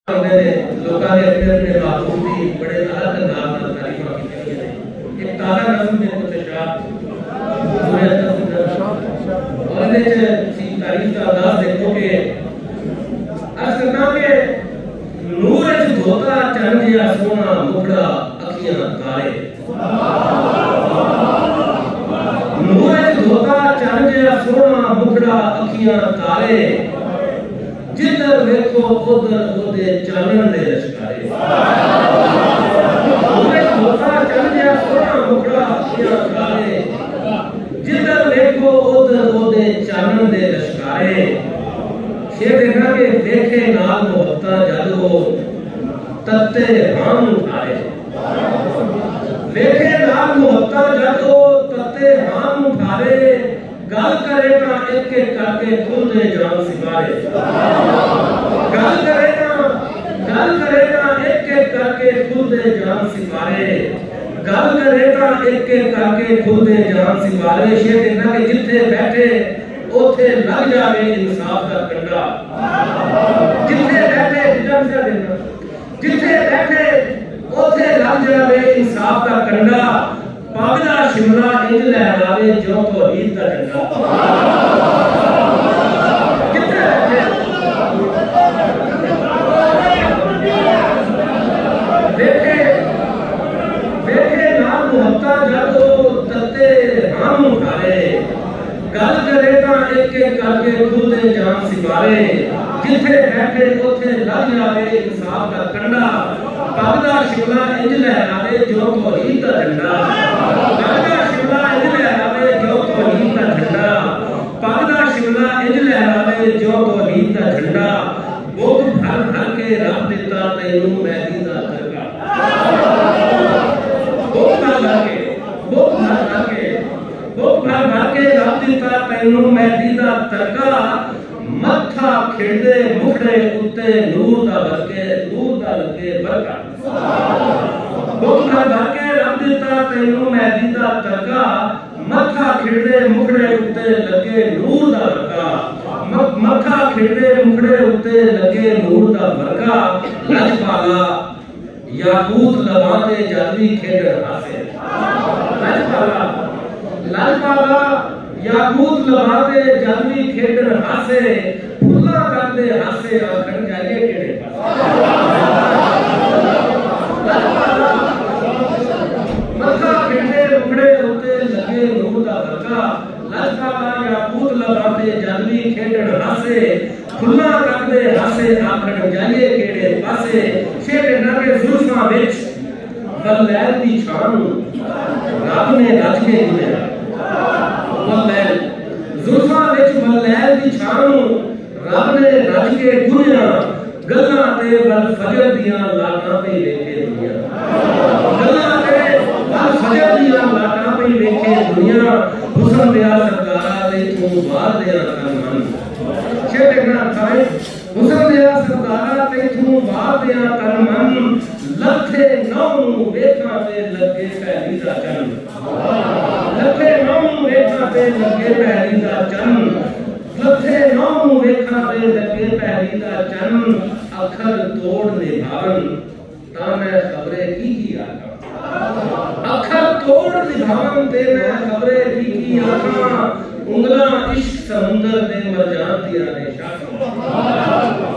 लोगों ने अपने अपने महबूब की बड़े अलग अंदाज में तारीफां की हैं। एक ताज़ा नज़्म में कुछ अशआर और इन्हें तारीफ का अंदाज देखो कि अर्ज़ करना कि नूर च धोता चन जिहा सोहना मुखड़ा अखियां तारे। नूर च धोता चन जिहा सोहना मुखड़ा अखियां तारे। जिधर देखो उधर उधे चानन दे लश्कारे। नूर च धोता चन जिहा सोहना मुखड़ा अखियां तारे। जिधर देखो उधर उधे चानन दे लश्कारे। शेर देखना कि देखे नाल मोहब्बता जद हो तत्ते हाम उठारे। देखे नाल मोहब्बता जद हो तत्ते हाम उठारे। गल करे ना एक एक करके खुल दे जान सिवारे। गल करे ना एक एक करके खुल दे जान सिवारे। गल करे ना एक एक करके खुल दे जान सिवारे। शेर देखना कि जिथे बैठे ओथे लग जावे इंसाफ का कंडा। जिथे बैठे जिथे बैठे ओथे लग जावे इंसाफ का कंडा। पागला शिमला इंज लहरावे जो तौहीद का झंडा। जिथे बैठे देखे नाम मोहब्बता जादो तत्ते हम उठारे। गल करे ना एक एक करके खुल दे जान सिवारे। जिथे बैठे उथे लग जावे इंसाफ का कंडा। पागला शिमला इंज लहरावे जो तौहीद का झंडा। पागला शिमला इंज लहरावे जो तौहीद का झंडा। पागला शिमला इंज लहरावे जो तौहीद का झंडा। बुक भर भर के रब दिता तैनू महदी दा दरगा। बुक भर भर के रब दिता तैनू महदी दा दरगा। मत्था खिड़दे मुखड़े उत्ते नूर दा लगे बरका। बुक भर के रब दिता तैनू महदी दा दरगा। मत्था खिड़दे मुखड़े उत्ते लगे नूर दा बरका। मत्था खिड़दे मुखड़े उत्ते लगे नूर दा बरका। लजपाला याकूत लबाते जादवी खेडण हासे। लजपाला याकूत लबाते जादवी खेडण हासे। फुल्ला करदे हासे आखण जाइए केड़े मत्था खिड़दे मुखड़े उत्ते लगे नूर दा बरका। लजपाला याकूत लबाते जादवी खेडण हासे। फुल्ला करदे हासे आखण जाइए केड़े पासे। शेर ना के जुल्फां विच वलैल दी छां रब ने रच के गुनिया। वलैल जुल्फां विच वलैल दी छां रब ने रच के गुनिया। गल्लां ते वल फजर दियां लाटां पे लेके दुनिया। गल्लां ते वल फजर दियां लाटां पे लेके दुनिया। हुस्न दिया सरकारा ते तू बार दिया तन मन। शेर देखना थाए हुस्न दिया सरकारा ते तू बार दिया तन मन। लथे नौ वेखा ते लगे पहली दा चन। लथे नौ वेखा ते लगे पहली दा चन। लथे नौ वेखा ते लगे पहली दा चन। अखर तोड़ निभावन ता मैं खबरे की आखा। अखर तोड़ निभावन ते मैं खबरे की आखा। उंगला इश्क समुंदर दे मरजान दिया ने शाखा।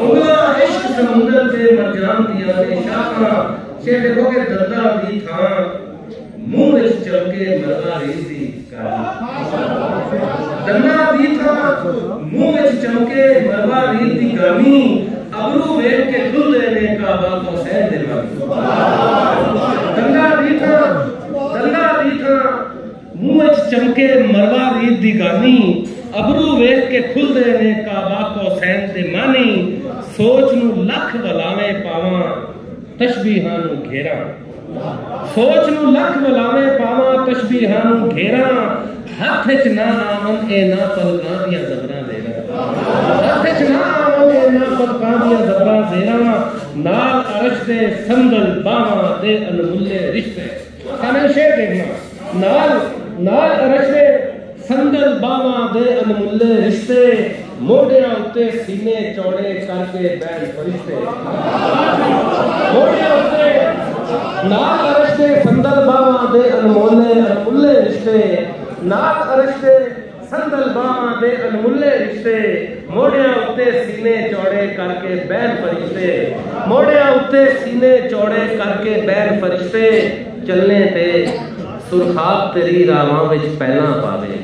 उंगला इश्क समुंदर दे मरजान दिया ने शाखा। शेर देखो के दर्दा दी थां मुंह विच चमके मरवा रीत दी काली। दर्दा दी थां मुंह विच चमके मरवा रीत दी गामी। अबरू वेख के खुलदे ने काबा हुसैन दे मामी। दर्दा दी थां मुंह विच चमके मरवा रीत दी गामी। अबरू वेख के खुलदे ने काबा हुसैन दे मानी। सोच नू लख वलावे पावां तशबीहां नू घेरा। सोच नू लख वलावे पावां तशबीहां नू घेरा। हथ च ना आवन ए ना पलकां दियां ज़बरां देना। हथ च ना आवन ए ना पलकां दियां ज़बरां देना। नाल अरश दे संदल बावां दे अनमुल्ले रिश्ते। सामने शेर देखना। नाल अरश दे संदल बावां दे अनमुल्ले रिश्ते। मोढियां उत्ते सीने चौड़े करके बैठ फरिश्ते। नाल अरश दे संदल बावां दे अनमोले अनमुल्ले रिश्ते, नाल अरश दे संदल बावां दे अनमुल्ले रिश्ते, मोड़ियां उत्ते सीने चौड़े करके बैन फरिश्ते, मोड़ियां उत्ते सीने चौड़े करके बैन फरिश्ते, चलने ते सुरखाब तेरी रावां विच पहला पावे,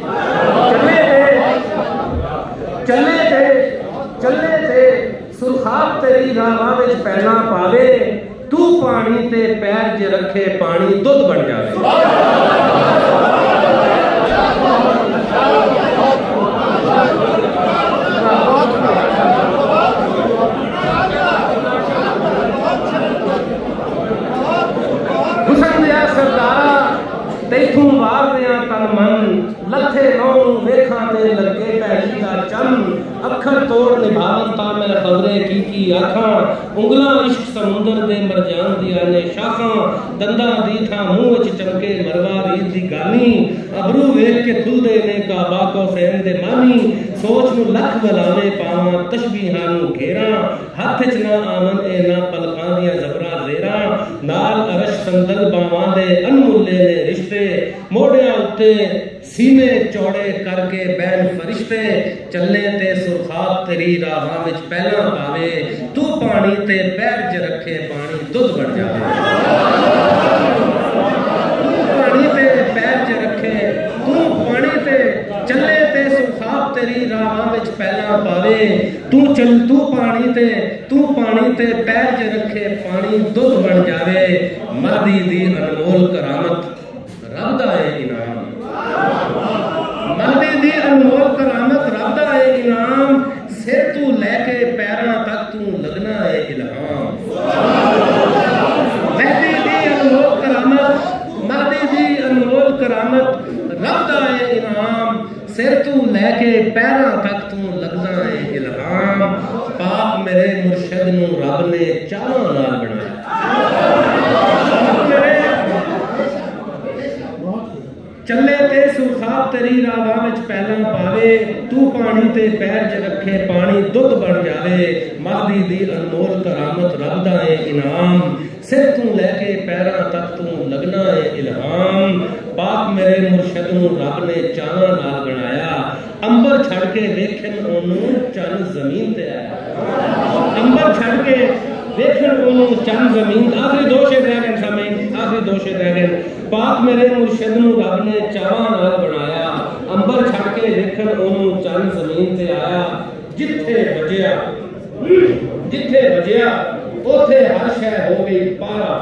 चलने ते सुरखाब तेरी रावां विच पहला पावे, तू पानी ते पैर ज रखे पानी दुध बन जावे। हुसन दिया सरदारा तैथू वार दिया तन मन, लथे नौ वेखा ते लगे पैली दा चन, अखर तोड़ निभावन ता मैं खबरे की आखां, उंगलां इश्क समुंदर दे मरजान दिया ने शाखां, दंदा दी था मुंह विच चमके मरवा रीत दी गानी, अबरू वेख के खुलदे ने काबा को सैन दे मानी, सोच नू लख बलावे पावां तशबीहां नू घेरा, हथ च ना आवन ए ना पलकां दियां जबरा जेरा, नाल अरश संदल बावां दे अनमुल्ले ने रिश्ते, मोड़ियां उत्ते सीने चौड़े करके बैन फरिश्ते, चलने ते सुरखाब तेरी राहां विच पहला पावे, तू पानी ते पैर च रखे पानी दुध बन जावे। पानी ते पैर च रखे तू पानी ते, चले ते सुरखाब तेरी राहां विच पहला पावे, तू पानी ते पैर च रखे पानी दुध बन जावे, मर्दी दी अनमोल करामत रब दा है इनाम, मर्दी दी अनमोल करामत रब दा है इनाम, सिर तू लेके पैरां तक तू लगना है इल्हाम। मर्दी दी अनमोल करामत, मर्दी दी अनमोल करामत रब दा है इनाम, सिर तू लेके पैरां तक तू लगना है इल्हाम, पाक मेरे मुर्शिद नू रब ने चावां नाल बनाया। चले ते सुरखाब तेरी रावां विच पहला पावे, तू पानी ते पैर च रखे पानी दुध बन जावे, मर्दी दी अनमोल करामत रब दा है इनाम, सिर तू लेके पैरां तक तू लगना है इल्हाम, पाक मेरे मुर्शिद नू रब ने चावां नाल बनाया, अंबर छड़ के वेखन ओनू चन जमीन ते आया, अंबर छड़ के वेखन ओनू चन जमीन। आखिरी दो शेर रह गए सामईन, आखिरी दो शेर रह गए। पाक मेरे मुर्शिद नू रब ने चावां नाल बनाया, अंबर छड़ के वेखन ओनू चन जमीन ते आया, जिथे वजया ओथे हर शै हो गई पारा,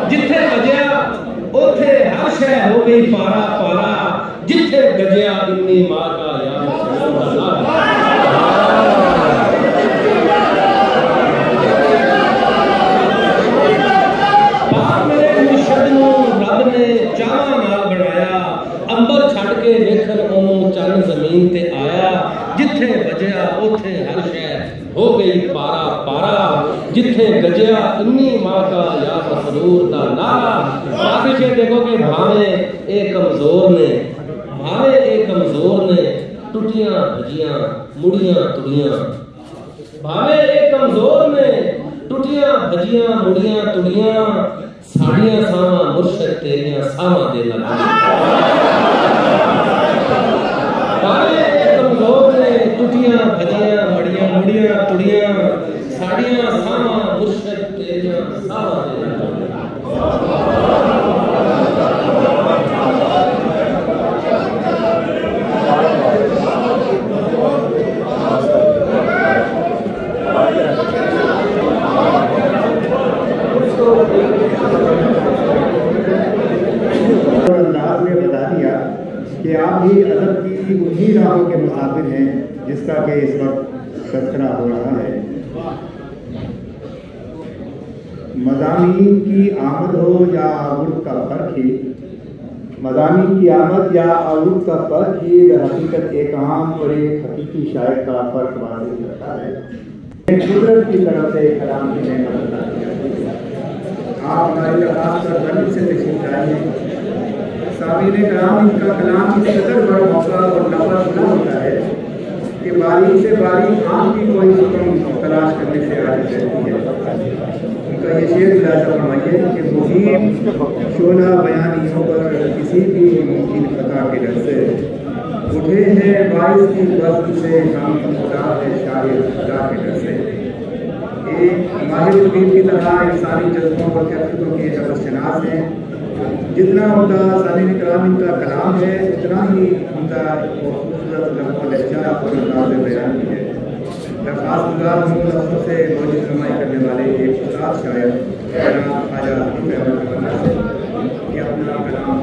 जिथे वजया ओथे हर शै हो गई पारा पारा, जिथे गजया इन्नी मां का या रब ने चावां नाल बनाया, अंबर छड़ के वेखन ओनू चन जमीन ते आया, जिथे वजया ओथे हर शै हो गई पारा पारा, जिथे गजया इन्नी मां का या मसरूर दा नारा। आखिर शेर देखो कि भावे ए कमजोर ने, भावे ए कमजोर ने, टुटियां भजियां मुड़ियां तुड़ियां, भावे ए कमजोर ने, टुटियां भजियां मुड़ियां तुड़ियां, साड़ियां सावां मुर्शिद तेरियां सावां दे लगा, भावे ए कमजोर ने, टुटियां भजियां मुड़ियां तुड़ियां, साड़ियां सावां मुर्शिद तेरियां सावां दे लगा। अंदाज में बता दिया कि आप भी अदब की उन्हीं राहों के मुसाफिर हैं जिसका कि इस वक्त तस्करा हो रहा है। मज़ामीन की आमद हो या आउट का फर्क ही, मज़ामीन की आमद या आउट का फर्क ही हकीकत एक आम और एक हकीकी शायर का फर्क वाज़ेह करता है। कुदरत की तरफ से कलाम की नेमत आप हमारे लिहाज पर गलत से तशरीफ लाइए। सामीन कराम, इनका कलाम इस कदर बड़ा मौका और नफा होता है कि बारीक से बारीक आम की कोई हुक्म तलाश करने से आदत रहती है। उनका ये शेर खुलासा फरमाइए कि मुहीब शोला बयानियों पर किसी भी मुमकिन खता के डर से उठे हैं बारिश की वक्त से हम खुदा है शायर खुदा के डर से। एक माहिर तबीब की तरह इंसानी जज्बों और कैफियतों के शनास हैं। जितना उनका सालिन कराम इनका कलाम है उतना ही उनका खूबसूरत लहजा और अंदाज़ बयान भी है। दरख्वास्त गुजार हूँ से मौजूद फरमाई करने वाले एक उस्ताद शायर जनाब ख्वाजा हकीम अहमद तमन्ना से कि अपना कलाम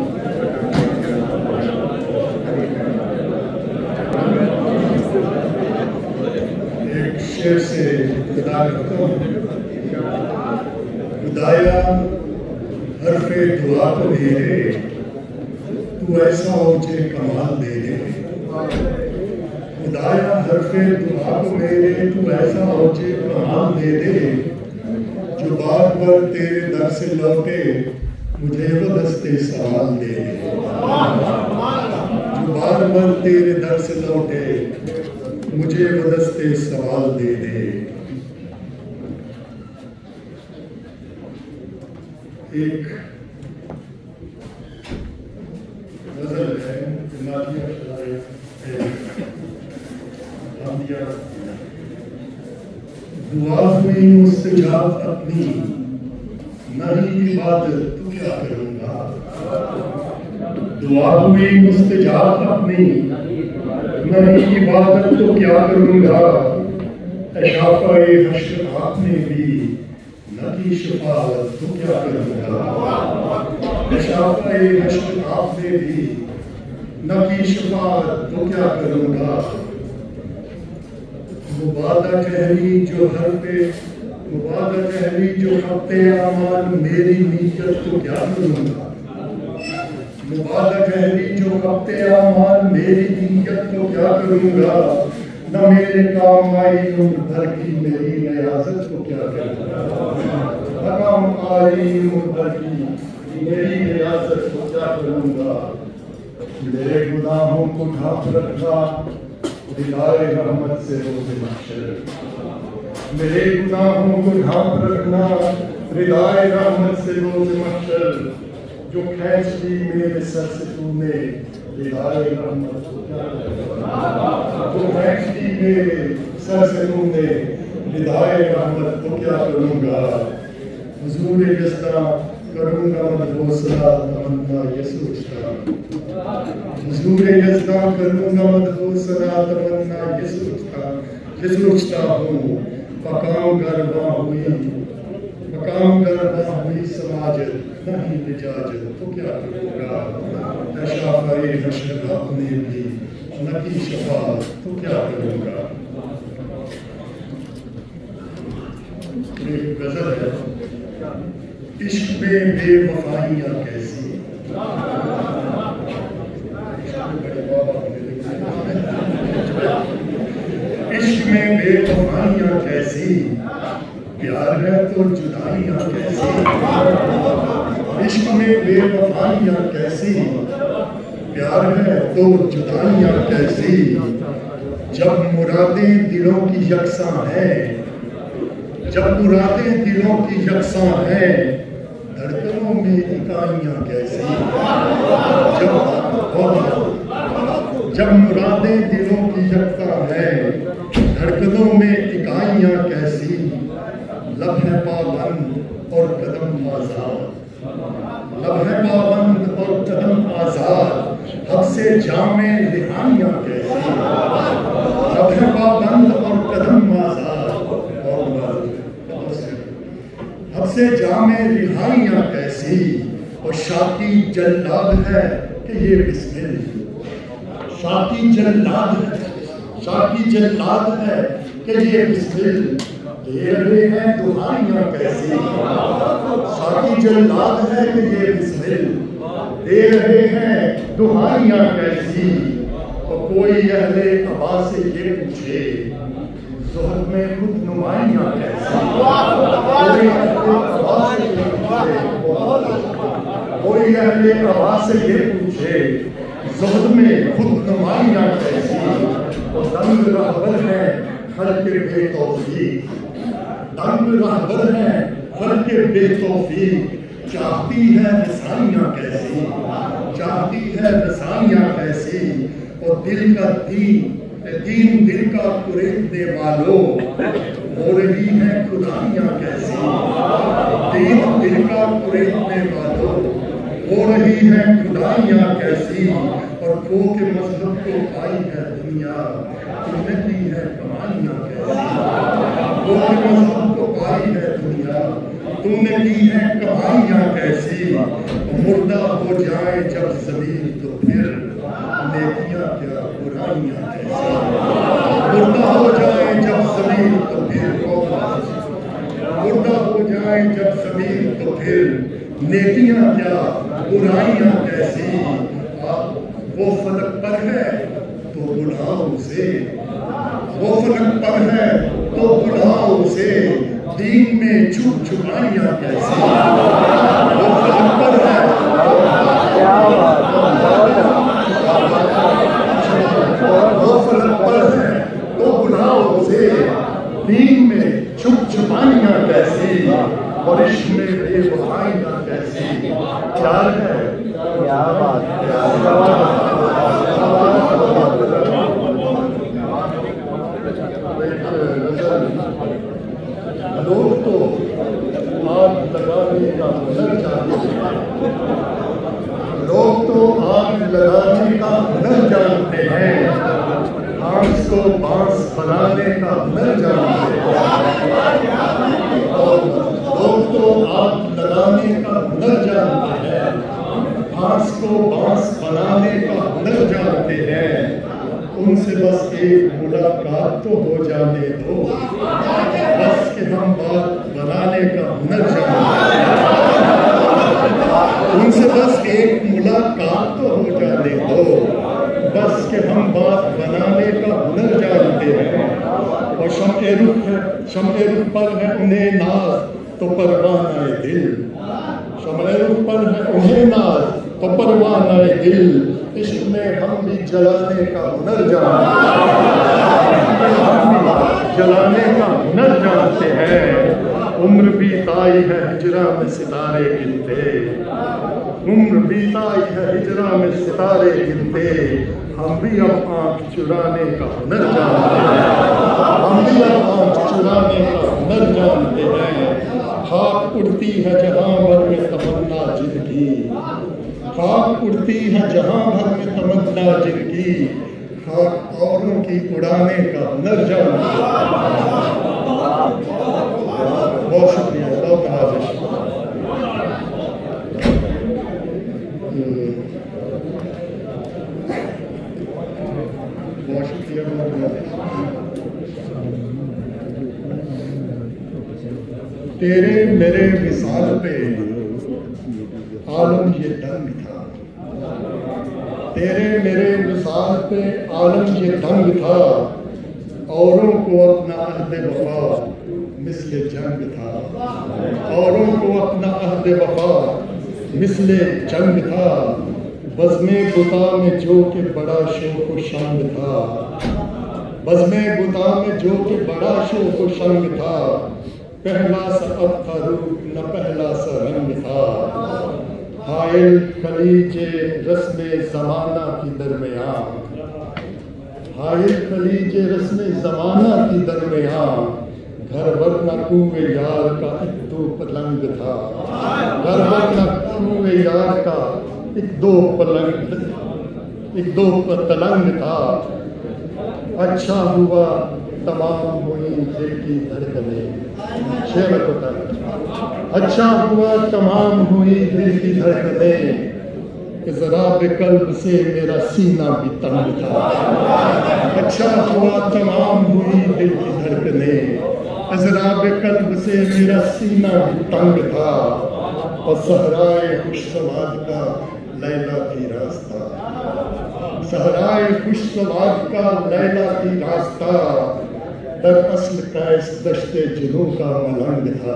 एक शेर से खुदा करता हूँ। खुदाया हरफे दुआ को मेरे तू ऐसा मुझे कमाल दे दे। खुदाया हरफे दुआ को मेरे तू ऐसा मुझे कमाल दे दे। जो बार बार तेरे दर से लौटे मुझे वो दस्ते सवाल दे दे। जो बार बार तेरे दर से लौटे मुझे वो दस्ते सवाल दे दे। एक गजल है दुआ हुई मुस्तजाब अपनी नहीं इबादत तो क्या करूँगा। दुआ हुई मुस्तजाब अपनी नहीं इबादत तो क्या करूँगा। शाफ़ाए हश्र आपने भी न की शफाअत तो क्या करूँगा। शाफ़ाए हश्र आपने भी न की शफाअत तो क्या करूँगा। मुबादा कहली जो हर पे मुबादा कहली जो हफ्ते आमान मेरी नीयत तो क्या करूँगा। मुबादा कहली जो हफ्ते आमान मेरी नीयत तो क्या करूँगा। न मेरे काम आई उम्र भर की मेरी नियाज़त को क्या करूँगा। न काम आई उम्र भर की मेरी नियाज़त को क्या करूँगा। मेरे गुनाहों को ढांप रखा दिलाए रहमत से रोज़े महशर। मेरे गुनाहों को ढांप रखना रिदाए रहमत से रोज़े महशर। जो खैच ली मेरे सर से तूने रिदाए रहमत को क्या करूँगा। जो खैच ली मेरे सर से तूने रिदाए रहमत को क्या करूँगा। हुजूर यज़दा करूँगा मदहोसला तमन्ना ये सोचता। हुजूर यज़दा करूँगा मदहोसला तमन्ना ये सोचता हूँ। मकाम गरबा हुई समाजत नहीं इजाजत तो क्या करूँगा। शाफ़ाए हश्र आपने भी न की शफ़ाअत तो क्या करूँगा। एक गज़ल है इश्क में बेवफाइयाँ कैसी। इश्क में बेवफाइयाँ कैसी प्यार है तो जुदाइयाँ कैसी। इश्क में बेवफाइयाँ कैसी प्यार है तो जुदाइयाँ कैसी। जब मुरादें दिलों की यकसां हैं जब मुरादें दिलों की यकसां हैं धड़कनों में इकाइयाँ कैसी। जब मुरादें दिलों की यकसां हैं धड़कनों में इकाइयाँ कैसी। लब है पाबंद और कदम आज़ाद लब है पाबंद और कदम आज़ाद हद से जामे रिहाइयाँ कैसी। लब है पाबंद और कदम आज़ाद हद से जामे रिहाइयाँ कैसी। और शाती जल्लाद है कि ये बिस्मिल शाती जल्लाद है कि ये बिस्मिल दे रहे हैं दुहाइयाँ कैसी। शाती जल्लाद है कि ये बिस्मिल दे रहे हैं दुहाइयाँ कैसी। और कोई अहले अबा से ये पूछे ज़ुहद में खुद नुमाइयाँ कैसी। कोई अहले अबा से ये पूछे ज़ुहद में खुद नुमाइयाँ कैसी। वो दंग रहबर है हर के बेतौफीक, दंग रहबर है हर के बेतौफीक। चाहती है रसानियाँ कैसी, चाहती है रसानियाँ कैसी, और दिल का दीन दिल का कुरेदने वालों, हो रही है खुदाइयाँ कैसी। दीन दिल का कुरेदने वालों, हो रही है खुदाइयाँ कैसी, और खो के मजहब को पाई है दुनिया, तुमने की है कमाइयाँ कैसी। खो के मजहब को पाई है दुनिया, तुमने की है कमाइयाँ कैसी। मुर्दा हो जाए जब ज़मीन तो फिर नेकियां क्या बुराइयां कैसी। मुर्दा हो जाए जब ज़मीन तो फिर, मुर्दा हो जाए जब ज़मीन तो फिर नेकियां क्या बुराइयां कैसी। वो फलक पर है तो बुलाओ उसे, वो फलक पर है तो बुलाओ उसे, दीन में छुप छुपाइयाँ कैसी। वो फलक पर है, वो फलक पर है तो बुलाओ उसे, दीन में छुप छुपाइयाँ कैसी, और इश्क में बेवफाइयाँ कैसी। प्यार है क्या बात, लोग तो आग लगाने का हुनर जानते हैं, लोग तो आग लगाने का हुनर जानते हैं, बांस को बांस बनाने का हुनर जानते हैं। और लोग तो आग लगाने का हुनर जानते हैं, बांस को बांस बनाने का हुनर जानते हैं। उनसे बस एक मुलाकात तो हो जाने दो, बस के हम बात बनाने का हुनर जानते हैं। उनसे बस एक मुलाकात तो हो जाने दो, बस के हम बात बनाने का हुनर जानते हैं। और शम्ए रुख पर है उन्हें नाज तो परवाना दिल, शम्ए रुख पर है उन्हें नाज तो परवाना दिल। इश्क में हम भी जलाने का हुनर जानते हैं, जलाने का हुनर जानते हैं। उम्र बीताई है हिजरा में सितारे गिनते, उम्र बीताई है हिजरा में सितारे गिनते। हम भी अब आँख चुराने का हुनर जानते हैं, हम भी अब आँख चुराने का हुनर जानते हैं। खाक उड़ती है जहाँ भर में तमन्ना जिनकी, खाक उड़ती है जहाँ भर में तमन्ना जिनकी। खाक औरों की उड़ाने का हुनर जानते हैं। बहुत शुक्रिया, बहुत नवाज़िश। बहुत शुक्रिया, बहुत नवाज़िश। तेरे मेरे विसाल पे आलम ये दंग था, तेरे मेरे विसाल पे आलम ये दंग था। औरों को अपना अहद वफा मिसले जंग था, औरों को अपना अहद वफा मिसले जंग था। बज़्मे गुता में जो के बड़ा शौक़ व शंग था, बज़्मे गुता में जो के बड़ा शौक़ व शंग था। पहला सा अब था रूप न पहला सा रंग था। हायल खलीजे रस्मे ज़माना की दरमियान, हायल खलीजे रस्मे ज़माना की दरमियान। घर वरना कुएं यार का एक दो पलंग था, घर वरना कुएं यार का एक दो पलंग था। अच्छा हुआ तमाम हुई दिल की धड़कनें, शेर होता है। अच्छा हुआ तमाम हुई दिल की धड़कनें, कि जरा बेकल्ब से मेरा सीना भी तंग था। अच्छा हुआ तमाम हुई दिल की धड़कनें, जरा बेकल्ब से मेरा सीना भी तंग था। और सहराए खुशसवाद का लैला थी रास्ता, सहराए खुशसवाद का लैला थी रास्ता। दरअसल कैस दश्ते जुनूं का मलंग था।